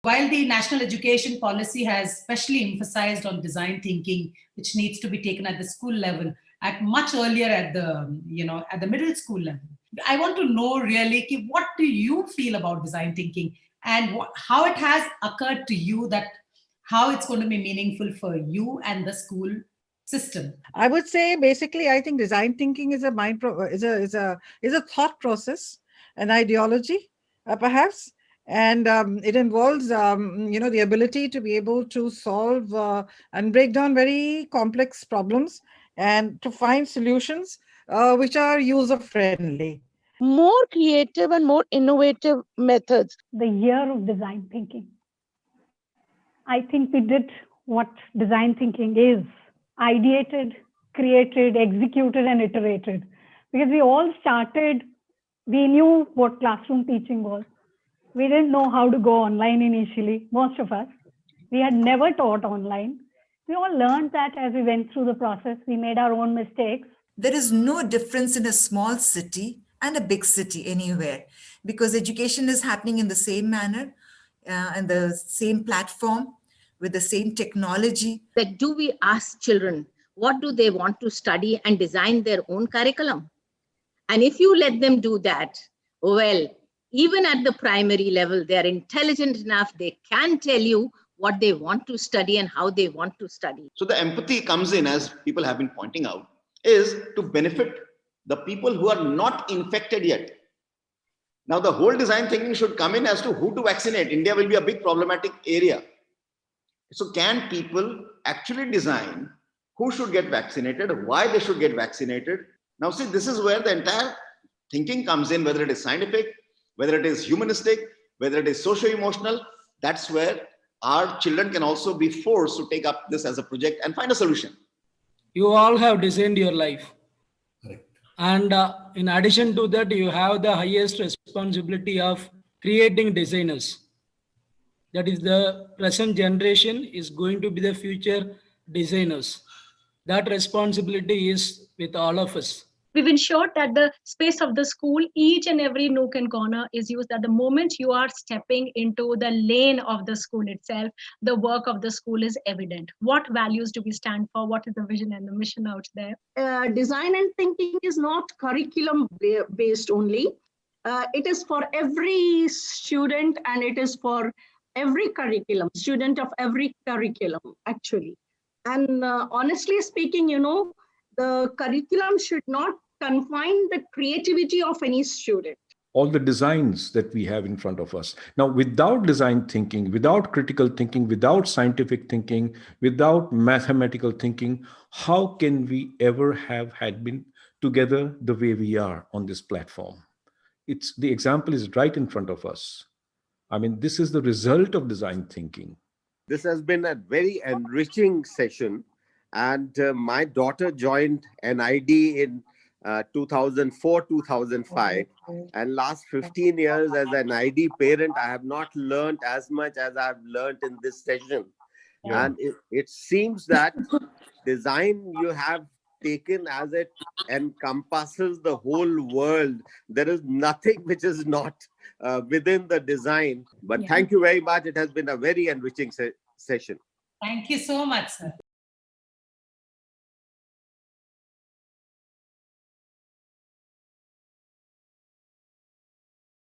While the national education policy has specially emphasized on design thinking, which needs to be taken at the school level, at much earlier at the middle school level, I want to know really, what do you feel about design thinking and how it has occurred to you that how it's going to be meaningful for you and the school system? I would say basically, I think design thinking is a thought process, an ideology, perhaps, and it involves the ability to be able to solve and break down very complex problems and to find solutions which are user friendly. More creative and more innovative methods. The year of design thinking. I think we did what design thinking is: ideated, created, executed, and iterated. Because we all started, we knew what classroom teaching was. We didn't know how to go online initially, most of us. We had never taught online. We all learned that as we went through the process. We made our own mistakes. There is no difference in a small city and a big city anywhere, because education is happening in the same manner and the same platform with the same technology. That do we ask children what do they want to study and design their own curriculum? And if you let them do that, well, even at the primary level, they're intelligent enough, they can tell you what they want to study and how they want to study. So the empathy comes in, as people have been pointing out, is to benefit the people who are not infected yet. Now the whole design thinking should come in as to who to vaccinate. India will be a big problematic area. So can people actually design who should get vaccinated, why they should get vaccinated? Now see, this is where the entire thinking comes in, whether it is scientific, whether it is humanistic, whether it is socio-emotional. That's where our children can also be forced to take up this as a project and find a solution. You all have designed your life. Correct. And in addition to that, you have the highest responsibility of creating designers. That is, the present generation is going to be the future designers. That responsibility is with all of us. We've ensured that the space of the school, each and every nook and corner is used, that the moment you are stepping into the lane of the school itself, the work of the school is evident. What values do we stand for? What is the vision and the mission out there? Design and thinking is not curriculum based only. It is for every student and it is for every curriculum, student of every curriculum, actually. And honestly speaking, the curriculum should not confine the creativity of any student. All the designs that we have in front of us. Now, without design thinking, without critical thinking, without scientific thinking, without mathematical thinking, how can we ever have had been together the way we are on this platform? The example is right in front of us. I mean, this is the result of design thinking. This has been a very enriching session. And my daughter joined NID in 2004, 2005. And last 15 years as an ID parent, I have not learned as much as I've learned in this session. Yeah. And it seems that design you have taken as it encompasses the whole world. There is nothing which is not within the design. But thank you very much. It has been a very enriching session. Thank you so much, sir.